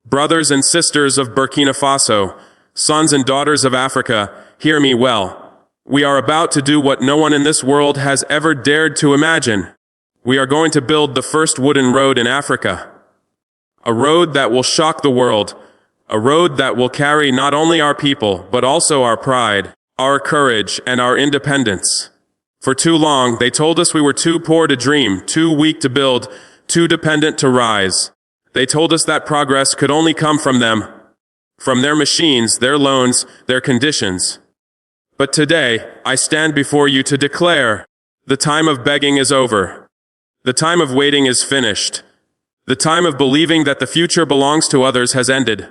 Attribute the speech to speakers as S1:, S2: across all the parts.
S1: Brothers and sisters of Burkina Faso, sons and daughters of Africa, hear me well. We are about to do what no one in this world has ever dared to imagine. We are going to build the first wooden road in Africa. A road that will shock the world. A road that will carry not only our people, but also our pride, our courage, and our independence. For too long, they told us we were too poor to dream, too weak to build, too dependent to rise. They told us that progress could only come from them, from their machines, their loans, their conditions. But today, I stand before you to declare, the time of begging is over. The time of waiting is finished. The time of believing that the future belongs to others has ended.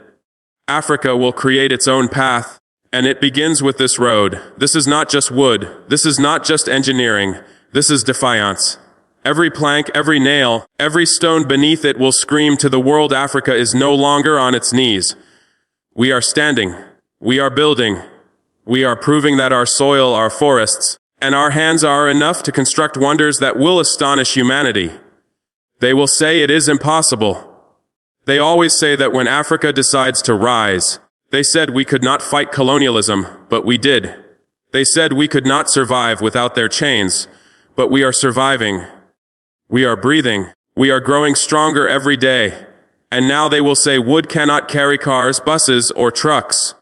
S1: Africa will create its own path, and it begins with this road. This is not just wood. This is not just engineering. This is defiance. Every plank, every nail, every stone beneath it will scream to the world Africa is no longer on its knees. We are standing. We are building. We are proving that our soil, our forests, and our hands are enough to construct wonders that will astonish humanity. They will say it is impossible. They always say that when Africa decides to rise, they said we could not fight colonialism, but we did. They said we could not survive without their chains, but we are surviving. We are breathing. We are growing stronger every day. And now they will say wood cannot carry cars, buses, or trucks.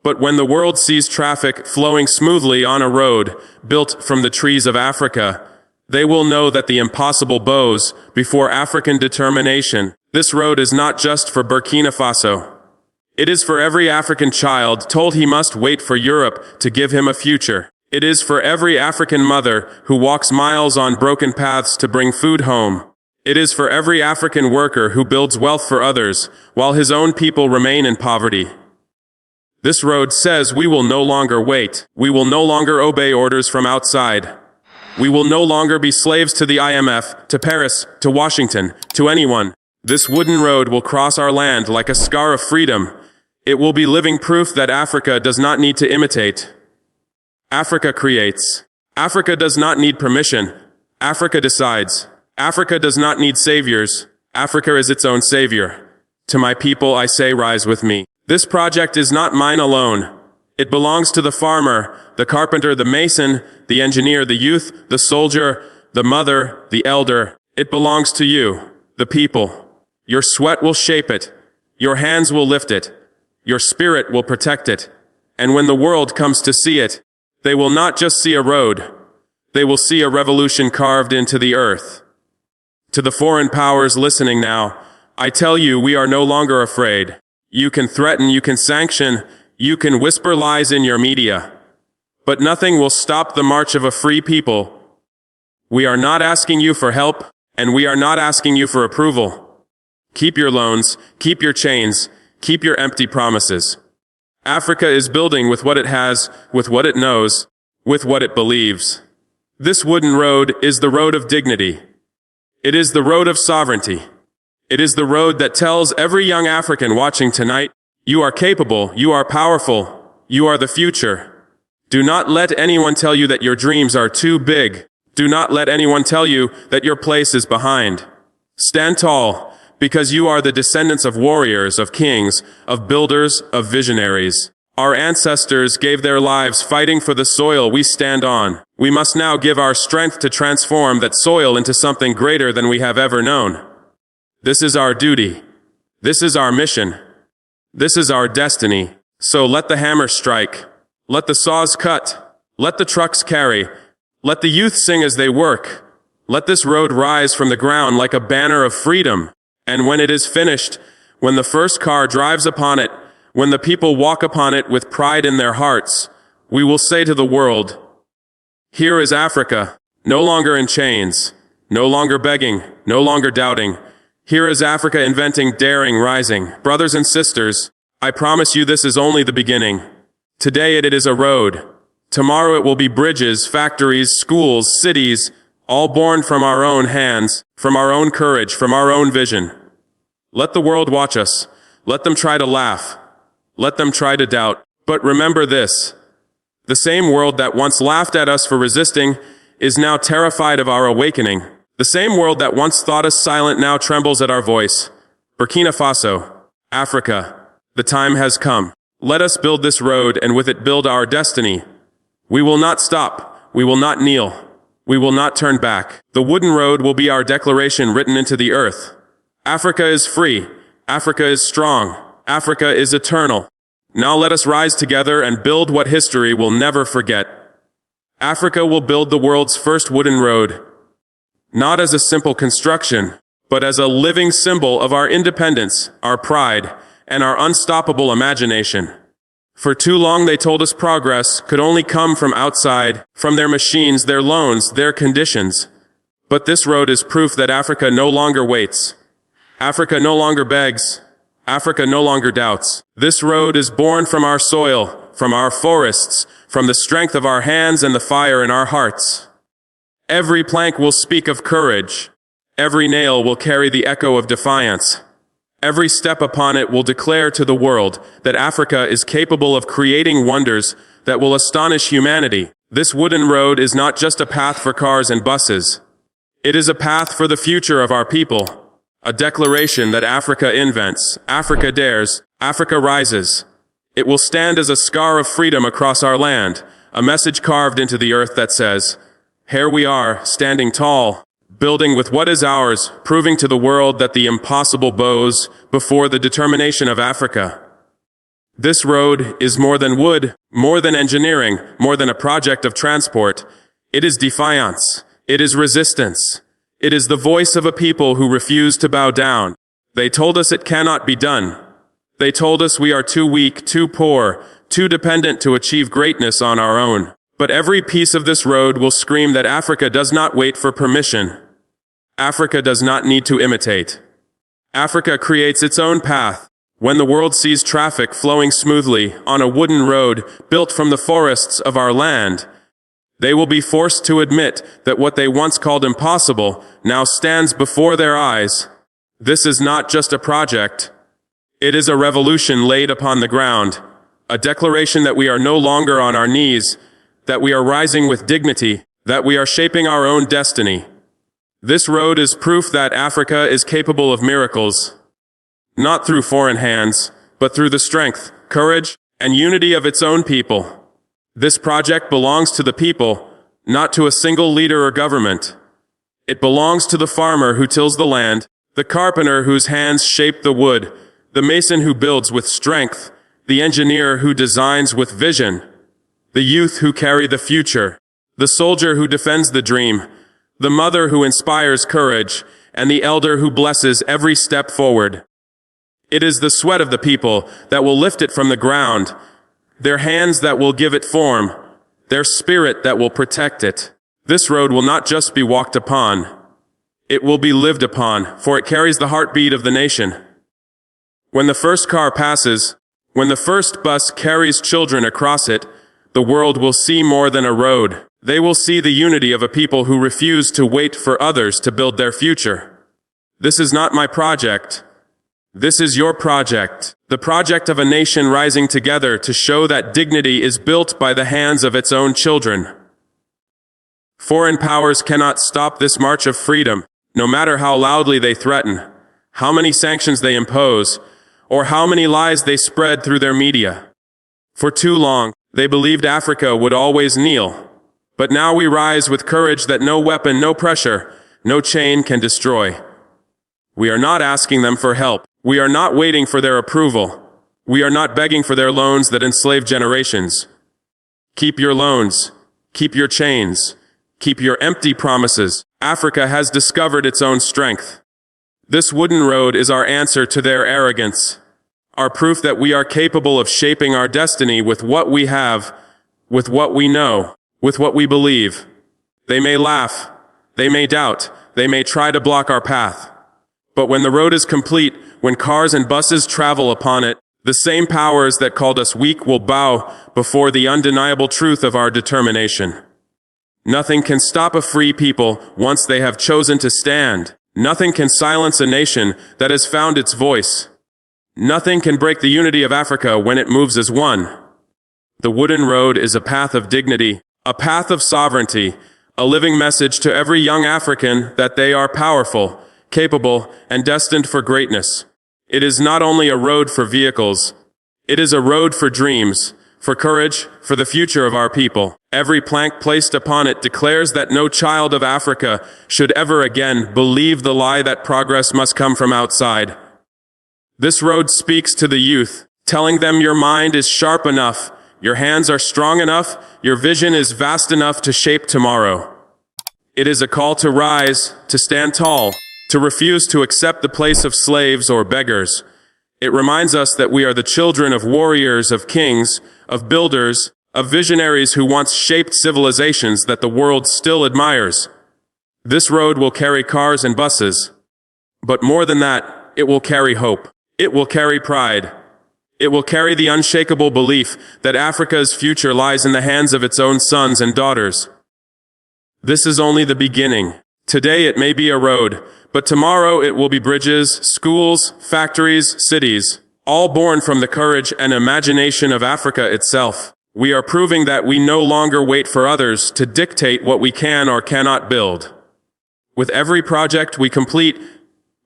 S1: But when the world sees traffic flowing smoothly on a road built from the trees of Africa, they will know that the impossible bows before African determination. This road is not just for Burkina Faso. It is for every African child told he must wait for Europe to give him a future. It is for every African mother who walks miles on broken paths to bring food home. It is for every African worker who builds wealth for others while his own people remain in poverty. This road says we will no longer wait. We will no longer obey orders from outside. We will no longer be slaves to the IMF, to Paris, to Washington, to anyone. This wooden road will cross our land like a scar of freedom. It will be living proof that Africa does not need to imitate. Africa creates. Africa does not need permission. Africa decides. Africa does not need saviors. Africa is its own savior. To my people, I say, rise with me. This project is not mine alone. It belongs to the farmer, the carpenter, the mason, the engineer, the youth, the soldier, the mother, the elder. It belongs to you, the people. Your sweat will shape it. Your hands will lift it. Your spirit will protect it. And when the world comes to see it, they will not just see a road. They will see a revolution carved into the earth. To the foreign powers listening now, I tell you we are no longer afraid. You can threaten, you can sanction, you can whisper lies in your media. But nothing will stop the march of a free people. We are not asking you for help, and we are not asking you for approval. Keep your loans, keep your chains, keep your empty promises. Africa is building with what it has, with what it knows, with what it believes. This wooden road is the road of dignity. It is the road of sovereignty. It is the road that tells every young African watching tonight, you are capable, you are powerful, you are the future. Do not let anyone tell you that your dreams are too big. Do not let anyone tell you that your place is behind. Stand tall, because you are the descendants of warriors, of kings, of builders, of visionaries. Our ancestors gave their lives fighting for the soil we stand on. We must now give our strength to transform that soil into something greater than we have ever known. This is our duty. This is our mission. This is our destiny. So let the hammer strike. Let the saws cut. Let the trucks carry. Let the youth sing as they work. Let this road rise from the ground like a banner of freedom. And when it is finished, when the first car drives upon it, when the people walk upon it with pride in their hearts, we will say to the world, here is Africa, no longer in chains, no longer begging, no longer doubting. Here is Africa inventing, daring, rising. Brothers and sisters, I promise you this is only the beginning. Today it is a road. Tomorrow it will be bridges, factories, schools, cities, all born from our own hands, from our own courage, from our own vision. Let the world watch us. Let them try to laugh. Let them try to doubt. But remember this. The same world that once laughed at us for resisting is now terrified of our awakening. The same world that once thought us silent now trembles at our voice. Burkina Faso, Africa, the time has come. Let us build this road and with it build our destiny. We will not stop. We will not kneel. We will not turn back. The wooden road will be our declaration written into the earth. Africa is free. Africa is strong. Africa is eternal. Now let us rise together and build what history will never forget. Africa will build the world's first wooden road, not as a simple construction, but as a living symbol of our independence, our pride, and our unstoppable imagination. For too long they told us progress could only come from outside, from their machines, their loans, their conditions. But this road is proof that Africa no longer waits. Africa no longer begs. Africa no longer doubts. This road is born from our soil, from our forests, from the strength of our hands and the fire in our hearts. Every plank will speak of courage. Every nail will carry the echo of defiance. Every step upon it will declare to the world that Africa is capable of creating wonders that will astonish humanity. This wooden road is not just a path for cars and buses. It is a path for the future of our people. A declaration that Africa invents, Africa dares, Africa rises. It will stand as a scar of freedom across our land, a message carved into the earth that says, "Here we are, standing tall, building with what is ours, proving to the world that the impossible bows before the determination of Africa." This road is more than wood, more than engineering, more than a project of transport. It is defiance. It is resistance. It is the voice of a people who refuse to bow down. They told us it cannot be done. They told us we are too weak, too poor, too dependent to achieve greatness on our own. But every piece of this road will scream that Africa does not wait for permission. Africa does not need to imitate. Africa creates its own path. When the world sees traffic flowing smoothly on a wooden road built from the forests of our land, they will be forced to admit that what they once called impossible now stands before their eyes. This is not just a project. It is a revolution laid upon the ground, a declaration that we are no longer on our knees, that we are rising with dignity, that we are shaping our own destiny. This road is proof that Africa is capable of miracles, not through foreign hands, but through the strength, courage, and unity of its own people. This project belongs to the people, not to a single leader or government. It belongs to the farmer who tills the land, the carpenter whose hands shape the wood, the mason who builds with strength, the engineer who designs with vision, the youth who carry the future, the soldier who defends the dream, the mother who inspires courage, and the elder who blesses every step forward. It is the sweat of the people that will lift it from the ground, their hands that will give it form, their spirit that will protect it. This road will not just be walked upon, it will be lived upon, for it carries the heartbeat of the nation. When the first car passes, when the first bus carries children across it, the world will see more than a road. They will see the unity of a people who refuse to wait for others to build their future. This is not my project. This is your project, the project of a nation rising together to show that dignity is built by the hands of its own children. Foreign powers cannot stop this march of freedom, no matter how loudly they threaten, how many sanctions they impose, or how many lies they spread through their media. For too long, they believed Africa would always kneel. But now we rise with courage that no weapon, no pressure, no chain can destroy. We are not asking them for help. We are not waiting for their approval. We are not begging for their loans that enslaved generations. Keep your loans. Keep your chains. Keep your empty promises. Africa has discovered its own strength. This wooden road is our answer to their arrogance, our proof that we are capable of shaping our destiny with what we have, with what we know, with what we believe. They may laugh, they may doubt, they may try to block our path. But when the road is complete, when cars and buses travel upon it, the same powers that called us weak will bow before the undeniable truth of our determination. Nothing can stop a free people once they have chosen to stand. Nothing can silence a nation that has found its voice. Nothing can break the unity of Africa when it moves as one. The wooden road is a path of dignity, a path of sovereignty, a living message to every young African that they are powerful, capable, and destined for greatness. It is not only a road for vehicles, it is a road for dreams, for courage, for the future of our people. Every plank placed upon it declares that no child of Africa should ever again believe the lie that progress must come from outside. This road speaks to the youth, telling them your mind is sharp enough, your hands are strong enough, your vision is vast enough to shape tomorrow. It is a call to rise, to stand tall, to refuse to accept the place of slaves or beggars. It reminds us that we are the children of warriors, of kings, of builders, of visionaries who once shaped civilizations that the world still admires. This road will carry cars and buses. But more than that, it will carry hope. It will carry pride. It will carry the unshakable belief that Africa's future lies in the hands of its own sons and daughters. This is only the beginning. Today it may be a road, but tomorrow it will be bridges, schools, factories, cities, all born from the courage and imagination of Africa itself. We are proving that we no longer wait for others to dictate what we can or cannot build. With every project we complete,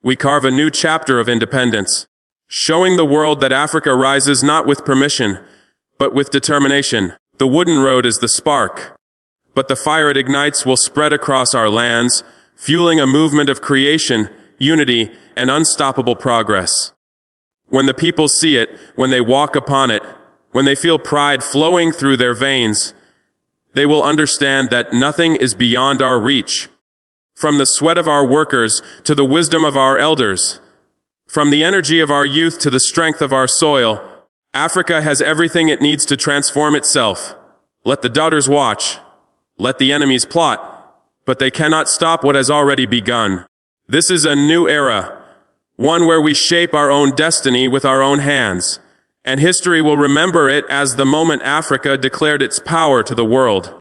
S1: we carve a new chapter of independence, showing the world that Africa rises not with permission, but with determination. The wooden road is the spark, but the fire it ignites will spread across our lands, fueling a movement of creation, unity, and unstoppable progress. When the people see it, when they walk upon it, when they feel pride flowing through their veins, they will understand that nothing is beyond our reach. From the sweat of our workers to the wisdom of our elders, from the energy of our youth to the strength of our soil, Africa has everything it needs to transform itself. Let the doubters watch. Let the enemies plot. But they cannot stop what has already begun. This is a new era, one where we shape our own destiny with our own hands, and history will remember it as the moment Africa declared its power to the world.